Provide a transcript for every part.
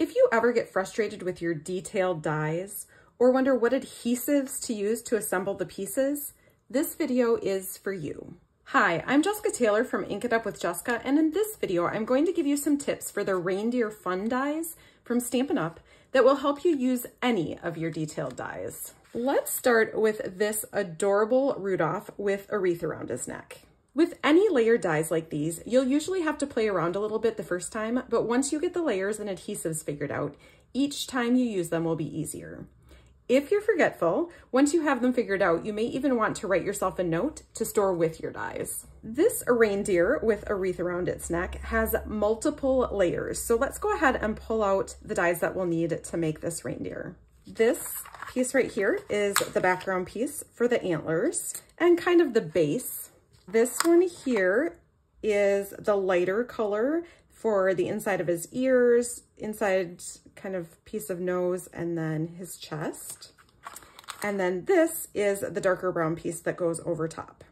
If you ever get frustrated with your detailed dies or wonder what adhesives to use to assemble the pieces, this video is for you. Hi, I'm Jessica Taylor from Ink It Up with Jessica, and in this video, I'm going to give you some tips for the Reindeer Fun Dies from Stampin' Up that will help you use any of your detailed dies. Let's start with this adorable Rudolph with a wreath around his neck. With any layered dies like these, you'll usually have to play around a little bit the first time, but once you get the layers and adhesives figured out, each time you use them will be easier. If you're forgetful, once you have them figured out, you may even want to write yourself a note to store with your dies. This reindeer with a wreath around its neck has multiple layers, so let's go ahead and pull out the dies that we'll need to make this reindeer. This piece right here is the background piece for the antlers and kind of the base. This one here is the lighter color for the inside of his ears, inside kind of piece of nose, and then his chest. And then this is the darker brown piece that goes over top.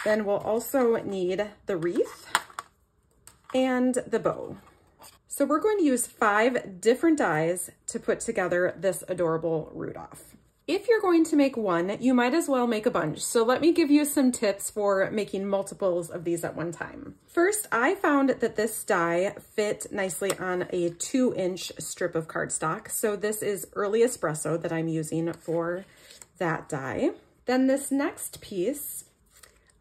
Then we'll also need the wreath and the bow. So we're going to use 5 different dies to put together this adorable Rudolph. If you're going to make one, you might as well make a bunch. So let me give you some tips for making multiples of these at one time. First, I found that this die fit nicely on a 2-inch strip of cardstock. So this is Early Espresso that I'm using for that die. Then this next piece,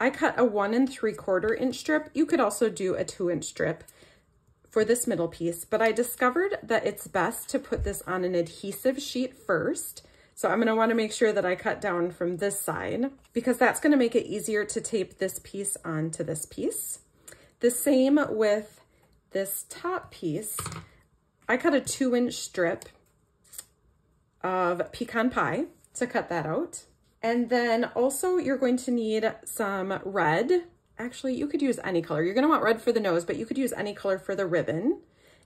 I cut a 1 3/4 inch strip. You could also do a 2-inch strip for this middle piece, but I discovered that it's best to put this on an adhesive sheet first. So I'm gonna wanna make sure that I cut down from this side because that's gonna make it easier to tape this piece onto this piece. The same with this top piece. I cut a 2-inch strip of pecan pie to cut that out. And then also you're going to need some red. Actually, you could use any color. You're gonna want red for the nose, but you could use any color for the ribbon,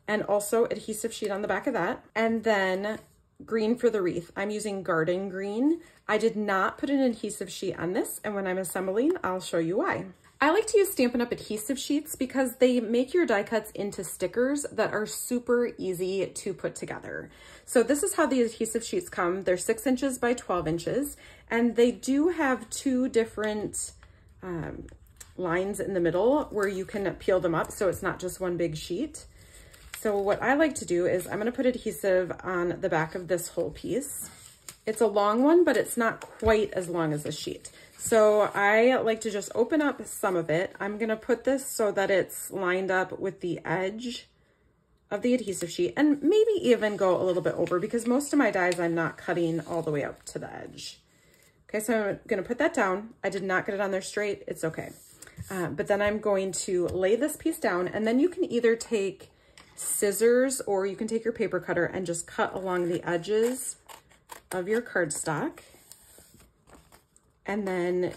and also adhesive sheet on the back of that. And then green for the wreath. I'm using garden green. I did not put an adhesive sheet on this, and when I'm assembling, I'll show you why. I like to use Stampin' Up! Adhesive sheets because they make your die cuts into stickers that are super easy to put together. So this is how the adhesive sheets come. They're 6 inches by 12 inches, and they do have 2 different lines in the middle where you can peel them up, so it's not just one big sheet. So what I like to do is I'm gonna put adhesive on the back of this whole piece. It's a long one, but it's not quite as long as a sheet. So I like to just open up some of it. I'm gonna put this so that it's lined up with the edge of the adhesive sheet, and maybe even go a little bit over because most of my dies I'm not cutting all the way up to the edge. Okay, so I'm gonna put that down. I did not get it on there straight, it's okay. But then I'm going to lay this piece down, and then you can either take scissors or you can take your paper cutter and just cut along the edges of your cardstock. And then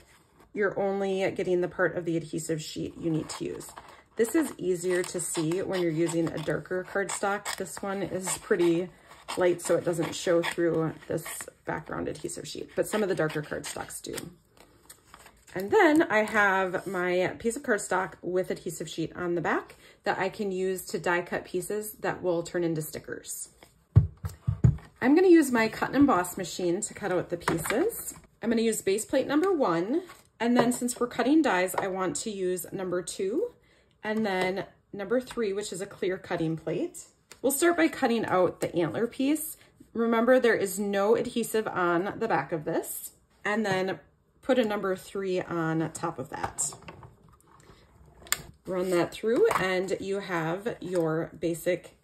you're only getting the part of the adhesive sheet you need to use. This is easier to see when you're using a darker cardstock. This one is pretty light, so it doesn't show through this background adhesive sheet, but some of the darker cardstocks do. And then I have my piece of cardstock with adhesive sheet on the back that I can use to die cut pieces that will turn into stickers. I'm gonna use my cut and emboss machine to cut out the pieces. I'm gonna use base plate number 1, and then since we're cutting dies, I want to use number 2, and then number 3, which is a clear cutting plate. We'll start by cutting out the antler piece. Remember, there is no adhesive on the back of this, and then put a number 3 on top of that. Run that through and you have your basic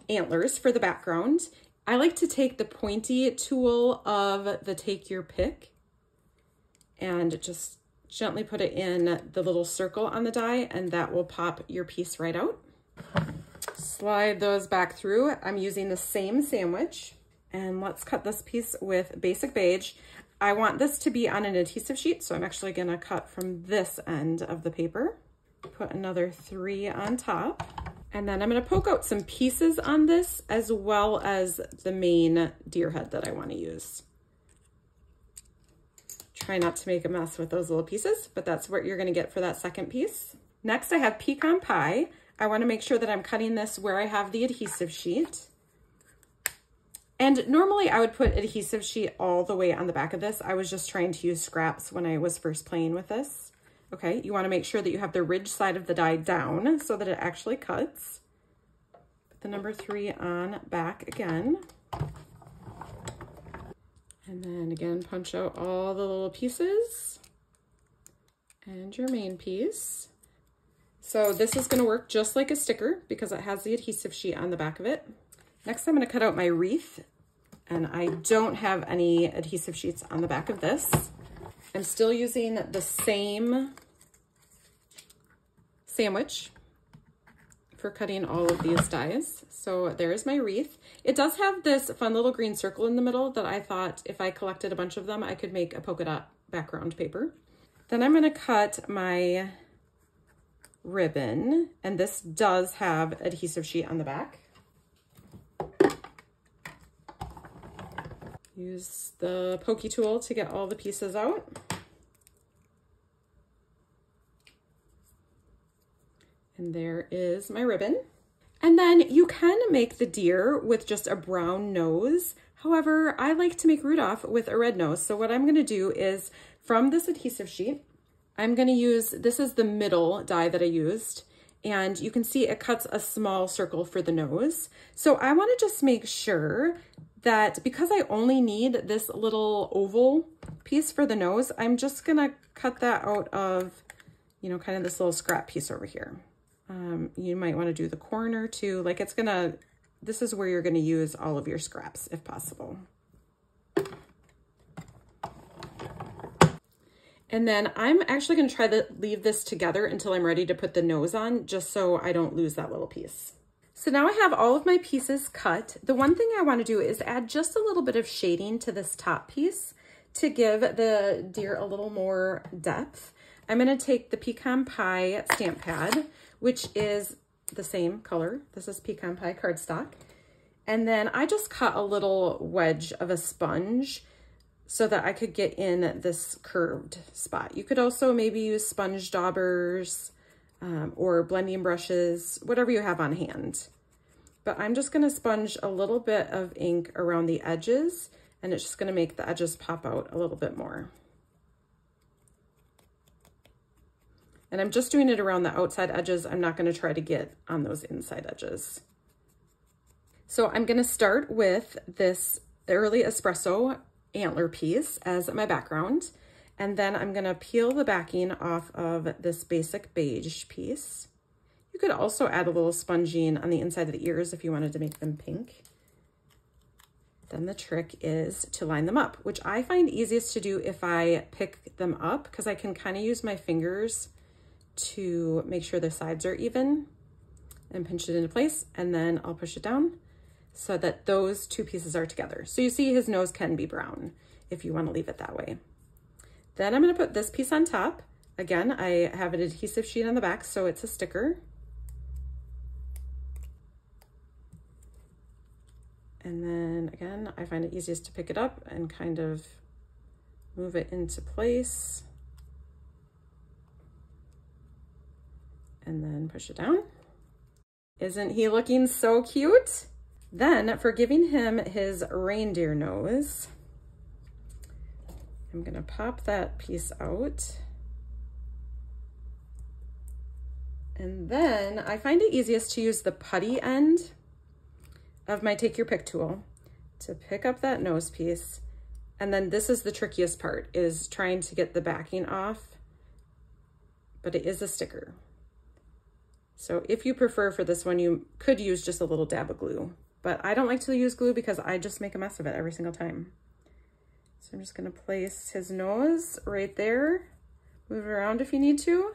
antlers for the background. I like to take the pointy tool of the Take Your Pick and just gently put it in the little circle on the die, and that will pop your piece right out. Slide those back through. I'm using the same sandwich, and let's cut this piece with basic beige. I want this to be on an adhesive sheet, so I'm actually gonna cut from this end of the paper. Put another 3 on top. And then I'm gonna poke out some pieces on this as well as the main deer head that I wanna use. Try not to make a mess with those little pieces, but that's what you're gonna get for that second piece. Next, I have pecan pie. I wanna make sure that I'm cutting this where I have the adhesive sheet. And normally I would put adhesive sheet all the way on the back of this. I was just trying to use scraps when I was first playing with this. Okay, you want to make sure that you have the ridge side of the die down so that it actually cuts. Put the number 3 on back again. And then again, punch out all the little pieces and your main piece. So this is going to work just like a sticker because it has the adhesive sheet on the back of it. Next, I'm going to cut out my wreath, and I don't have any adhesive sheets on the back of this. I'm still using the same sandwich for cutting all of these dies. So there's my wreath. It does have this fun little green circle in the middle that I thought if I collected a bunch of them, I could make a polka dot background paper. Then I'm going to cut my ribbon, and this does have adhesive sheet on the back. Use the pokey tool to get all the pieces out. And there is my ribbon. And then you can make the deer with just a brown nose. However, I like to make Rudolph with a red nose. So what I'm going to do is from this adhesive sheet, I'm going to use, this is the middle die that I used, and you can see it cuts a small circle for the nose. So I want to just make sure that because I only need this little oval piece for the nose, I'm just going to cut that out of, you know, kind of this little scrap piece over here. You might want to do the corner too. Like it's gonna, this is where you're gonna use all of your scraps if possible. And then I'm actually gonna try to leave this together until I'm ready to put the nose on, just so I don't lose that little piece. So now I have all of my pieces cut. The one thing I want to do is add just a little bit of shading to this top piece to give the deer a little more depth. I'm going to take the pecan pie stamp pad, which is the same color. This is pecan pie cardstock. And then I just cut a little wedge of a sponge so that I could get in this curved spot. You could also maybe use sponge daubers or blending brushes, whatever you have on hand. But I'm just going to sponge a little bit of ink around the edges, and it's just going to make the edges pop out a little bit more. And I'm just doing it around the outside edges. I'm not going to try to get on those inside edges. So I'm going to start with this Early Espresso antler piece as my background. And then I'm going to peel the backing off of this basic beige piece. You could also add a little sponging on the inside of the ears if you wanted to make them pink. Then the trick is to line them up, which I find easiest to do if I pick them up because I can kind of use my fingers to make sure the sides are even and pinch it into place, and then I'll push it down so that those two pieces are together. So you see his nose can be brown if you want to leave it that way. Then I'm going to put this piece on top. Again, I have an adhesive sheet on the back, so it's a sticker. And then again, I find it easiest to pick it up and kind of move it into place. And then push it down. Isn't he looking so cute? Then for giving him his reindeer nose, I'm gonna pop that piece out. And then I find it easiest to use the putty end of my Take Your Pick tool to pick up that nose piece. And then this is the trickiest part, is trying to get the backing off, but it is a sticker. So if you prefer for this one, you could use just a little dab of glue, but I don't like to use glue because I just make a mess of it every single time. So I'm just gonna place his nose right there, move it around if you need to,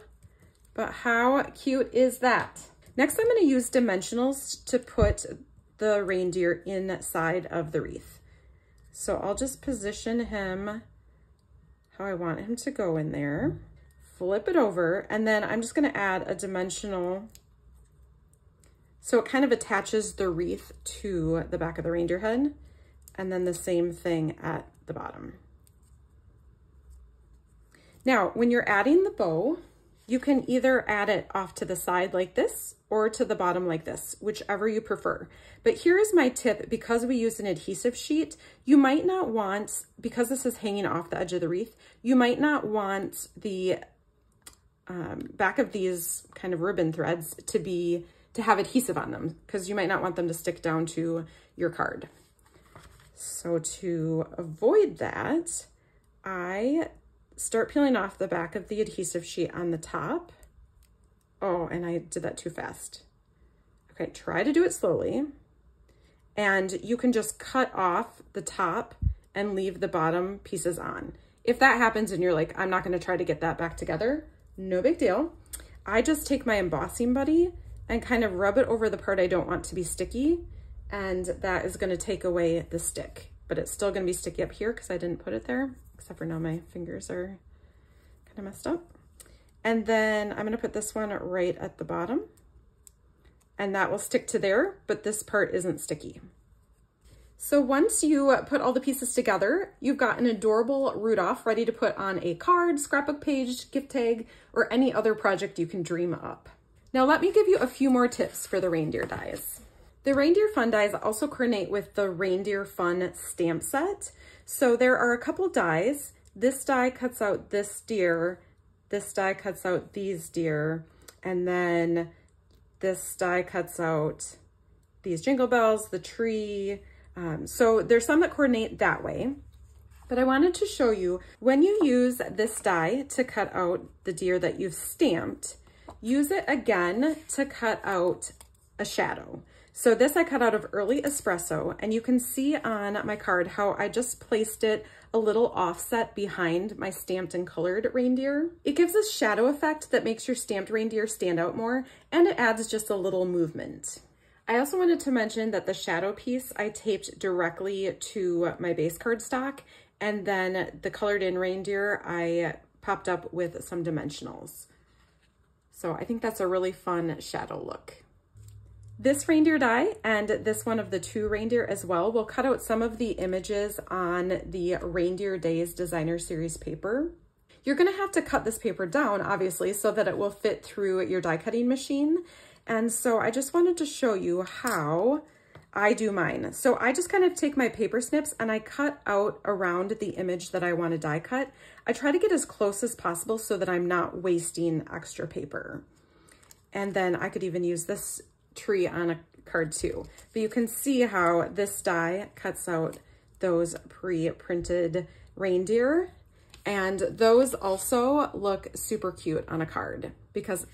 but how cute is that? Next, I'm gonna use dimensionals to put the reindeer inside of the wreath. So I'll just position him how I want him to go in there. Flip it over, and then I'm just going to add a dimensional so it kind of attaches the wreath to the back of the reindeer head, and then the same thing at the bottom. Now, when you're adding the bow, You can either add it off to the side like this or to the bottom like this, whichever you prefer. But here is my tip. Because we use an adhesive sheet, you might not want, because this is hanging off the edge of the wreath, you might not want the back of these kind of ribbon threads to have adhesive on them, because you might not want them to stick down to your card. So to avoid that, I start peeling off the back of the adhesive sheet on the top. Oh, and I did that too fast. Okay, try to do it slowly. And you can just cut off the top and leave the bottom pieces on. If that happens and you're like, I'm not gonna try to get that back together, no big deal. I just take my embossing buddy and kind of rub it over the part I don't want to be sticky, and that is gonna take away the stick. But it's still gonna be sticky up here because I didn't put it there, except for now my fingers are kind of messed up. And then I'm gonna put this one right at the bottom, and that will stick to there, but this part isn't sticky. So once you put all the pieces together, you've got an adorable Rudolph ready to put on a card, scrapbook page, gift tag, or any other project you can dream up. Now let me give you a few more tips for the reindeer dies. The Reindeer Fun Dies also coordinate with the Reindeer Fun stamp set. So there are a couple dies. This die cuts out this deer, this die cuts out these deer, and then this die cuts out these jingle bells, the tree. So there's some that coordinate that way. But I wanted to show you, when you use this die to cut out the deer that you've stamped, use it again to cut out a shadow. So this I cut out of Early Espresso, and you can see on my card how I just placed it a little offset behind my stamped and colored reindeer. It gives a shadow effect that makes your stamped reindeer stand out more, and it adds just a little movement. I also wanted to mention that the shadow piece I taped directly to my base cardstock, and then the colored in reindeer I popped up with some dimensionals. So I think that's a really fun shadow look. This reindeer die and this one of the two reindeer as well will cut out some of the images on the Reindeer Days Designer Series paper. You're gonna have to cut this paper down, obviously, so that it will fit through your die cutting machine. And so I just wanted to show you how I do mine. So I just kind of take my paper snips and I cut out around the image that I want to die cut. I try to get as close as possible so that I'm not wasting extra paper. And then I could even use this tree on a card too. But you can see how this die cuts out those pre-printed reindeer, and those also look super cute on a card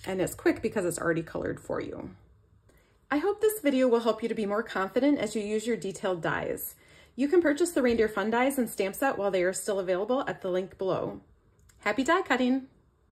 and it's quick because it's already colored for you. I hope this video will help you to be more confident as you use your detailed dies. You can purchase the Reindeer Fun Dies and stamp set while they are still available at the link below. Happy die cutting!